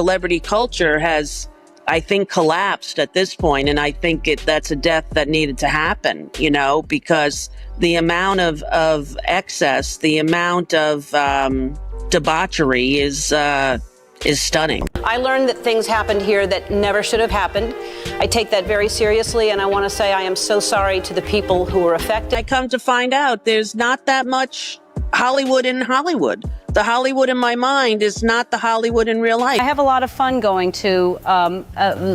Celebrity culture has, I think, collapsed at this point, and I think that's a death that needed to happen, because the amount of excess, the amount of debauchery is stunning. I learned that things happened here that never should have happened. I take that very seriously, and I want to say I am so sorry to the people who were affected. I come to find out there's not that much Hollywood in Hollywood. The Hollywood in my mind is not the Hollywood in real life. I have a lot of fun going to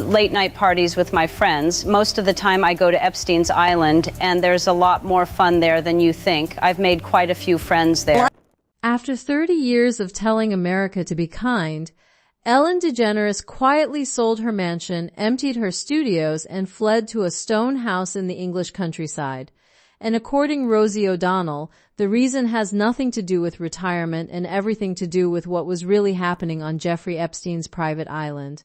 late night parties with my friends. Most of the time I go to Epstein's Island, and there's a lot more fun there than you think. I've made quite a few friends there. After 30 years of telling America to be kind, Ellen DeGeneres quietly sold her mansion, emptied her studios, and fled to a stone house in the English countryside. And according to Rosie O'Donnell, the reason has nothing to do with retirement and everything to do with what was really happening on Jeffrey Epstein's private island.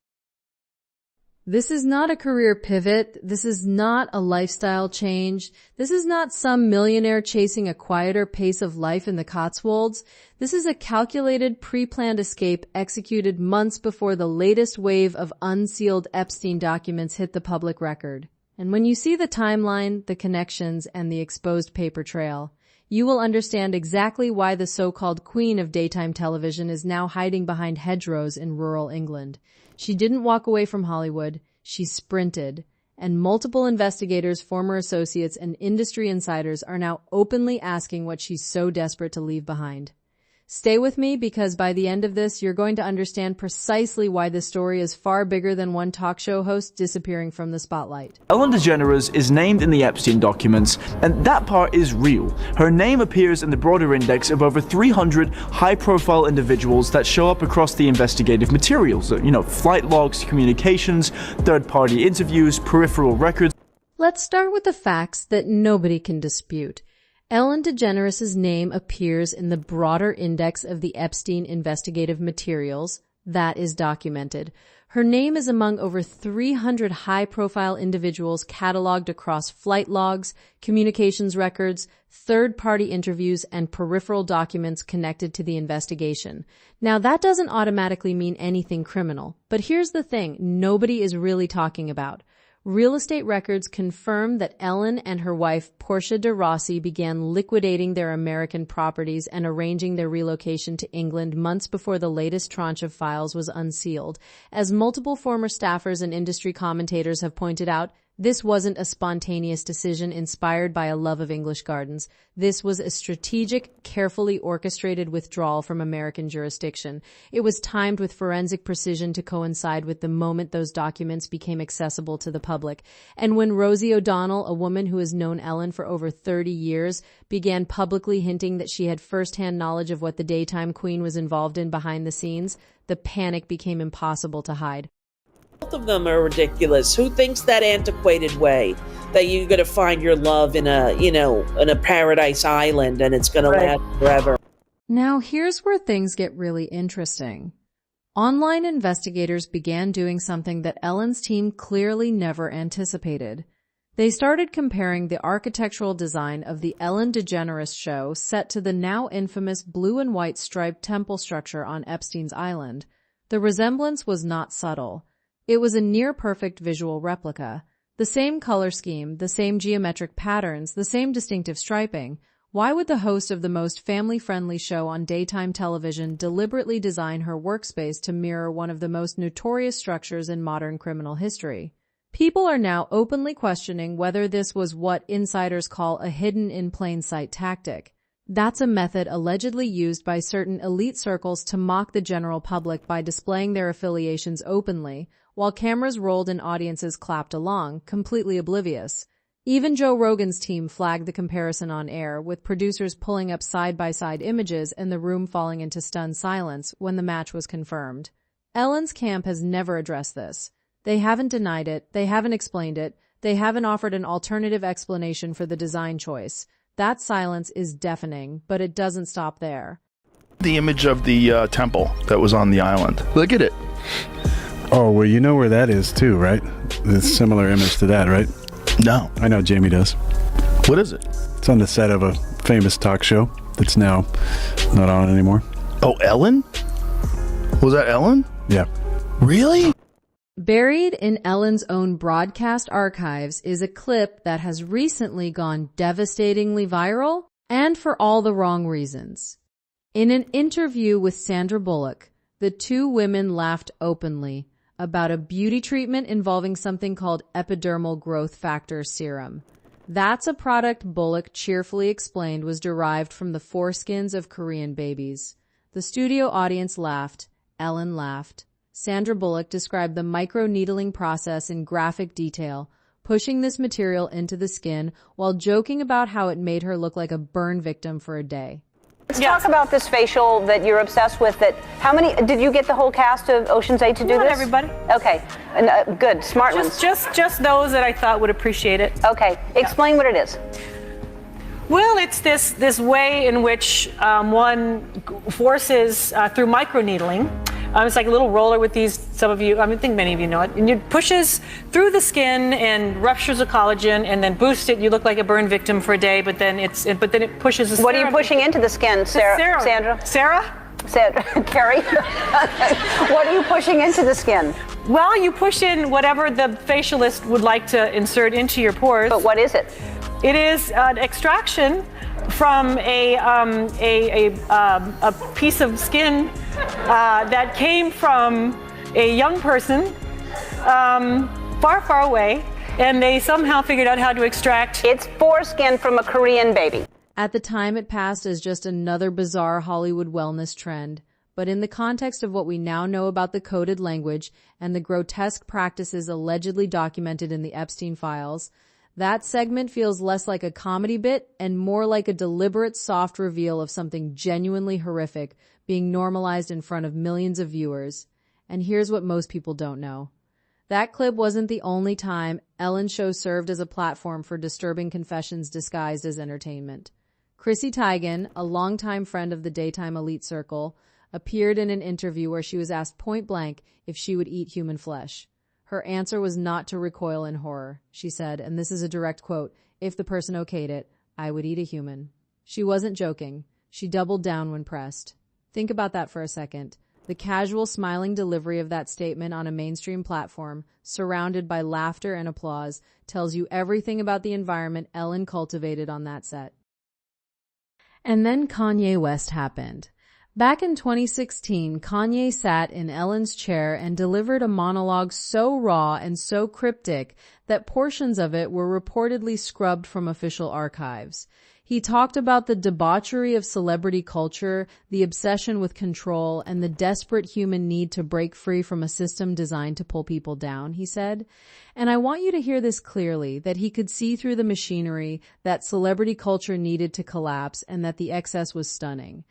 This is not a career pivot. This is not a lifestyle change. This is not some millionaire chasing a quieter pace of life in the Cotswolds. This is a calculated, pre-planned escape executed months before the latest wave of unsealed Epstein documents hit the public record. And when you see the timeline, the connections, and the exposed paper trail, you will understand exactly why the so-called queen of daytime television is now hiding behind hedgerows in rural England. She didn't walk away from Hollywood, she sprinted. And multiple investigators, former associates, and industry insiders are now openly asking what she's so desperate to leave behind. Stay with me, because by the end of this, you're going to understand precisely why this story is far bigger than one talk show host disappearing from the spotlight. Ellen DeGeneres is named in the Epstein documents, and that part is real. Her name appears in the broader index of over 300 high-profile individuals that show up across the investigative materials. Flight logs, communications, third-party interviews, peripheral records. Let's start with the facts that nobody can dispute. Ellen DeGeneres' name appears in the broader index of the Epstein investigative materials. That is documented. Her name is among over 300 high-profile individuals cataloged across flight logs, communications records, third-party interviews, and peripheral documents connected to the investigation. Now, that doesn't automatically mean anything criminal. But here's the thing nobody is really talking about. Real estate records confirm that Ellen and her wife, Portia de Rossi, began liquidating their American properties and arranging their relocation to England months before the latest tranche of files was unsealed. As multiple former staffers and industry commentators have pointed out, this wasn't a spontaneous decision inspired by a love of English gardens. This was a strategic, carefully orchestrated withdrawal from American jurisdiction. It was timed with forensic precision to coincide with the moment those documents became accessible to the public. And when Rosie O'Donnell, a woman who has known Ellen for over 30 years, began publicly hinting that she had first-hand knowledge of what the daytime queen was involved in behind the scenes, the panic became impossible to hide. Both of them are ridiculous. Who thinks that antiquated way that you're going to find your love in a paradise island and it's going to last forever? Now, here's where things get really interesting. Online investigators began doing something that Ellen's team clearly never anticipated. They started comparing the architectural design of the Ellen DeGeneres show set to the now infamous blue and white striped temple structure on Epstein's Island. The resemblance was not subtle. It was a near-perfect visual replica. The same color scheme, the same geometric patterns, the same distinctive striping. Why would the host of the most family-friendly show on daytime television deliberately design her workspace to mirror one of the most notorious structures in modern criminal history? People are now openly questioning whether this was what insiders call a hidden-in-plain-sight tactic. That's a method allegedly used by certain elite circles to mock the general public by displaying their affiliations openly, while cameras rolled and audiences clapped along, completely oblivious. Even Joe Rogan's team flagged the comparison on air, with producers pulling up side-by-side images and the room falling into stunned silence when the match was confirmed. Ellen's camp has never addressed this. They haven't denied it, they haven't explained it, they haven't offered an alternative explanation for the design choice. That silence is deafening, but it doesn't stop there. The image of the temple that was on the island. Look at it. Oh, well, you know where that is too, right? The similar image to that, right? No. I know Jamie does. What is it? It's on the set of a famous talk show that's now not on anymore. Oh, Ellen? Was that Ellen? Yeah. Really? Buried in Ellen's own broadcast archives is a clip that has recently gone devastatingly viral, and for all the wrong reasons. In an interview with Sandra Bullock, the two women laughed openly about a beauty treatment involving something called epidermal growth factor serum. That's a product Bullock cheerfully explained was derived from the foreskins of Korean babies. The studio audience laughed. Ellen laughed. Sandra Bullock described the microneedling process in graphic detail, pushing this material into the skin while joking about how it made her look like a burn victim for a day. Let's talk about this facial that you're obsessed with. How many, did you get the whole cast of Ocean's 8 to do Not this? everybody. Okay, and, good, smart ones. Just those that I thought would appreciate it. Okay, explain what it is. Well, it's this way in which one forces through microneedling. It's like a little roller with these, some of you, I think many of you know it, and it pushes through the skin and ruptures the collagen and then boosts it. You look like a burn victim for a day, but then it pushes the serum. What are you pushing into the skin, Sandra? Carrie? What are you pushing into the skin? Well, you push in whatever the facialist would like to insert into your pores. But what is it? It is an extraction from a piece of skin that came from a young person far, far away, and they somehow figured out how to extract. It's foreskin from a Korean baby. At the time, it passed as just another bizarre Hollywood wellness trend. But in the context of what we now know about the coded language and the grotesque practices allegedly documented in the Epstein files, that segment feels less like a comedy bit and more like a deliberate soft reveal of something genuinely horrific being normalized in front of millions of viewers. And here's what most people don't know. That clip wasn't the only time Ellen's show served as a platform for disturbing confessions disguised as entertainment. Chrissy Teigen, a longtime friend of the daytime elite circle, appeared in an interview where she was asked point blank if she would eat human flesh. Her answer was not to recoil in horror. She said, and this is a direct quote, "If the person okayed it, I would eat a human." She wasn't joking. She doubled down when pressed. Think about that for a second. The casual, smiling delivery of that statement on a mainstream platform, surrounded by laughter and applause, tells you everything about the environment Ellen cultivated on that set. And then Kanye West happened. Back in 2016, Kanye sat in Ellen's chair and delivered a monologue so raw and so cryptic that portions of it were reportedly scrubbed from official archives. He talked about the debauchery of celebrity culture, the obsession with control, and the desperate human need to break free from a system designed to pull people down, he said. And I want you to hear this clearly, that he could see through the machinery, that celebrity culture needed to collapse, and that the excess was stunning.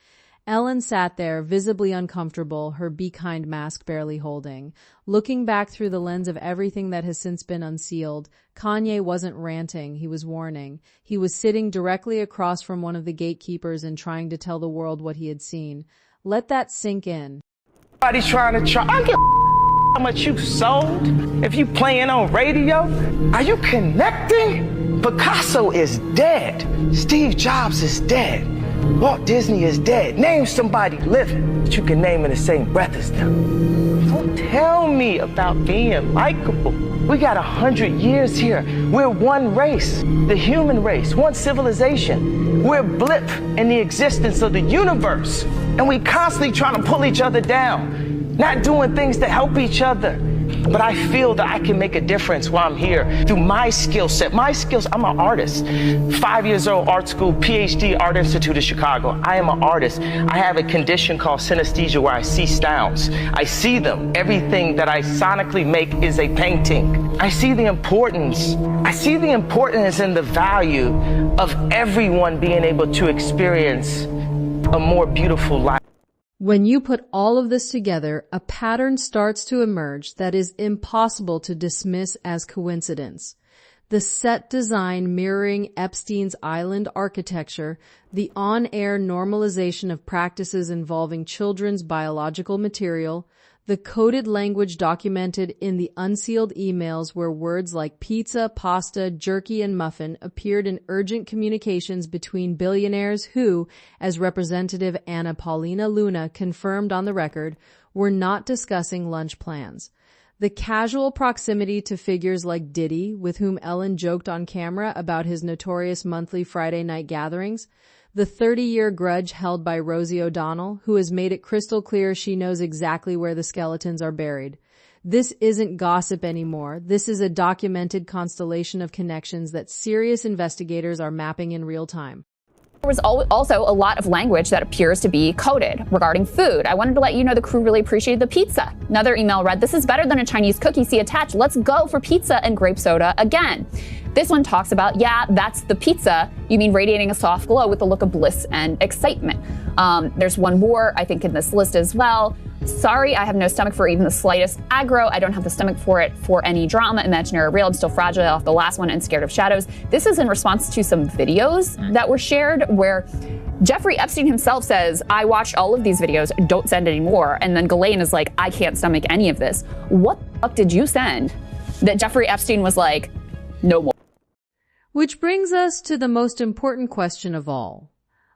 Ellen sat there, visibly uncomfortable, her Be Kind mask barely holding. Looking back through the lens of everything that has since been unsealed, Kanye wasn't ranting, he was warning. He was sitting directly across from one of the gatekeepers and trying to tell the world what he had seen. Let that sink in. Everybody's trying to I get how much you sold. If you playing on radio, are you connecting? Picasso is dead. Steve Jobs is dead. Walt Disney is dead. Name somebody living that you can name in the same breath as them. Don't tell me about being likable. We got 100 years here. We're one race, the human race, one civilization. We're a blip in the existence of the universe. And we constantly trying to pull each other down, not doing things to help each other. But I feel that I can make a difference while I'm here through my skill set. My skills, I'm an artist. 5 years old, art school, PhD, Art Institute of Chicago. I am an artist. I have a condition called synesthesia where I see sounds. I see them. Everything that I sonically make is a painting. I see the importance. I see the importance and the value of everyone being able to experience a more beautiful life. When you put all of this together, a pattern starts to emerge that is impossible to dismiss as coincidence. The set design mirroring Epstein's island architecture, the on-air normalization of practices involving children's biological material, the coded language documented in the unsealed emails where words like pizza, pasta, jerky, and muffin appeared in urgent communications between billionaires who, as Representative Anna Paulina Luna confirmed on the record, were not discussing lunch plans. The casual proximity to figures like Diddy, with whom Ellen joked on camera about his notorious monthly Friday night gatherings, the 30-year grudge held by Rosie O'Donnell, who has made it crystal clear she knows exactly where the skeletons are buried. This isn't gossip anymore. This is a documented constellation of connections that serious investigators are mapping in real time. There was also a lot of language that appears to be coded regarding food. I wanted to let you know the crew really appreciated the pizza. Another email read, "This is better than a Chinese cookie. See attached. Let's go for pizza and grape soda again." This one talks about, yeah, that's the pizza. You mean radiating a soft glow with the look of bliss and excitement. There's one more, I think, in this list as well. "Sorry, I have no stomach for even the slightest aggro. I don't have the stomach for it for any drama, imaginary or real. I'm still fragile off the last one and scared of shadows." This is in response to some videos that were shared where Jeffrey Epstein himself says, "I watched all of these videos, don't send any more." And then Ghislaine is like, "I can't stomach any of this." What the fuck did you send that Jeffrey Epstein was like, "No more"? Which brings us to the most important question of all.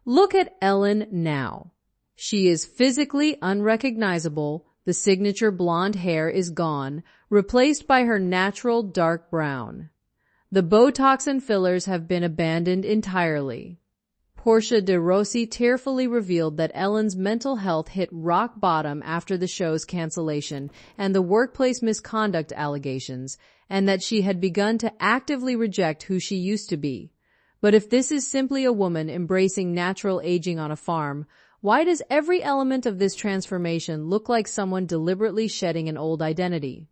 Look at Ellen now. She is physically unrecognizable. The signature blonde hair is gone, replaced by her natural dark brown. The Botox and fillers have been abandoned entirely. Portia de Rossi tearfully revealed that Ellen's mental health hit rock bottom after the show's cancellation and the workplace misconduct allegations, and that she had begun to actively reject who she used to be. But if this is simply a woman embracing natural aging on a farm, why does every element of this transformation look like someone deliberately shedding an old identity?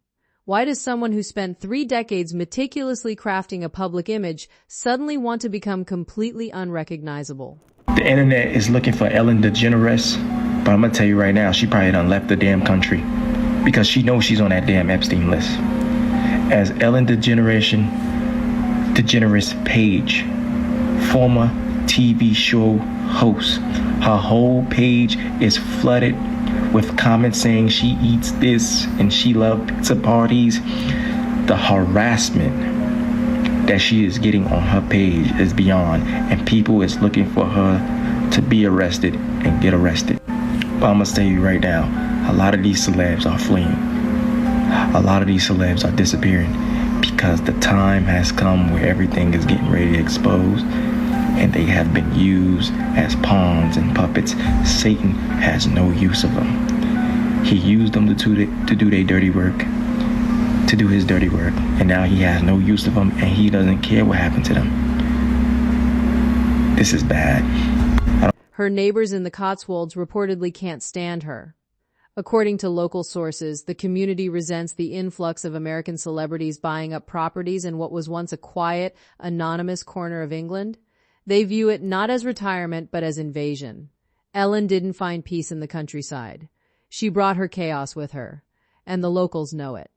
Why does someone who spent 3 decades meticulously crafting a public image suddenly want to become completely unrecognizable? The internet is looking for Ellen DeGeneres, but I'm gonna tell you right now, she probably done left the damn country because she knows she's on that damn Epstein list. As Ellen DeGeneres page, former TV show host, her whole page is flooded with comments saying she eats this and she loves pizza parties. The harassment that she is getting on her page is beyond, and people is looking for her to be arrested and get arrested. But I'm gonna tell you right now, a lot of these celebs are fleeing. A lot of these celebs are disappearing because the time has come where everything is getting ready to expose, and they have been used as pawns and puppets. Satan has no use of them. He used them to do their dirty work, to do his dirty work, and now he has no use of them, and he doesn't care what happened to them. This is bad. Her neighbors in the Cotswolds reportedly can't stand her. According to local sources, the community resents the influx of American celebrities buying up properties in what was once a quiet, anonymous corner of England. They view it not as retirement, but as invasion. Ellen didn't find peace in the countryside. She brought her chaos with her, and the locals know it.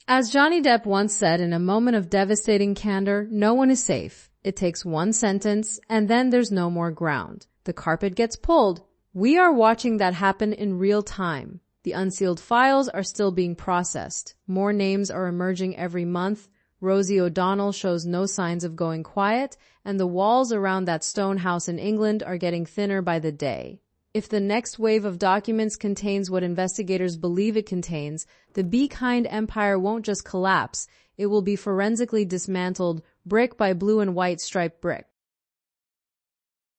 As Johnny Depp once said in a moment of devastating candor, no one is safe. It takes one sentence, and then there's no more ground. The carpet gets pulled. We are watching that happen in real time. The unsealed files are still being processed. More names are emerging every month. Rosie O'Donnell shows no signs of going quiet, and the walls around that stone house in England are getting thinner by the day. If the next wave of documents contains what investigators believe it contains, the Be Kind empire won't just collapse, it will be forensically dismantled brick by blue and white striped brick.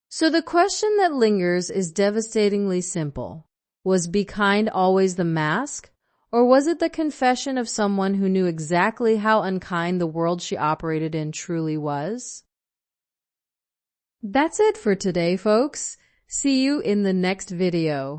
So the question that lingers is devastatingly simple. Was Be Kind always the mask? Or was it the confession of someone who knew exactly how unkind the world she operated in truly was? That's it for today, folks. See you in the next video.